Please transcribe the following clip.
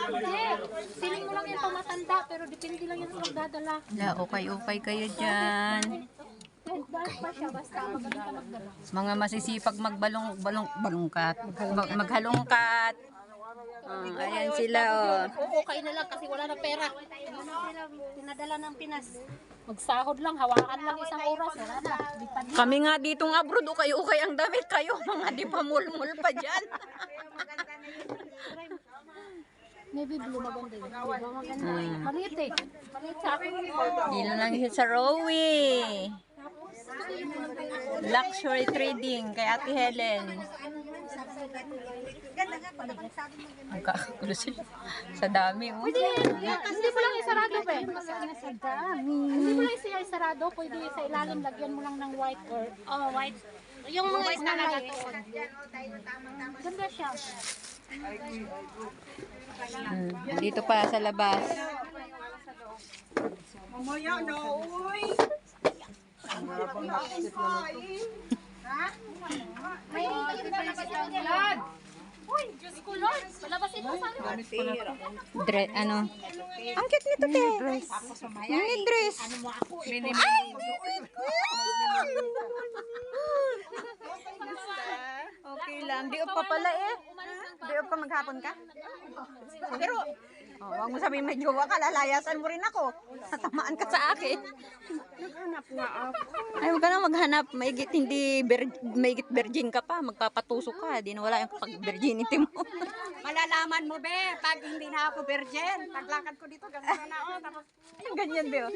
Hindi. Siling mo lang yung tumatanda, pero depende lang yung magdadala. La, okay kayo dyan. Dahil pa siya, basta magaling ka magdala. Mga masisipag balungkat. Maghalungkat. Ayan sila, oh. Okay na lang kasi wala na pera. Pinadala ng Pinas. Magsahod lang, hawakan lang isang oras. Wala na. Kami nga ditong abroad, okay ang damit kayo. Mga di pa mulmul pa dyan. Navy blue maganda yun. Diba maganda? Maliit eh. Maliit sa akin. Dito lang siya sa Rowie. Luxury trading kay Ate Helen. Ang kakagulo sila. Sa dami, oh. Hindi mo lang isarado ba? Hindi mo lang isarado. Pwede sa ilalim, lagyan mo lang ng white or white. Yung mga white na lagatoon. Ganda siya. Dito pa sa labas. Mamaya na, uy! May Lord! Uy, Diyos ko Lord! Palabasin mo sa akin. Ano? Ang cute nito, te. Mini dress. Ay! Okay lang. Di pa pala eh. Di pa maghapon ka? Pero, wag mo sabihin may jowa ka, lalayasan mo rin ako. Natamaan ka sa akin. Naghanap nga ako. Ay, huwag ka na maghanap. Maigit virgin ka pa. Magpapatusok ka. Di na wala yung pag-virginity mo. Malalaman mo, be, pag hindi na ako virgin, paglakad ko dito, gano'n na ako, tapos, Ganyan, Beo.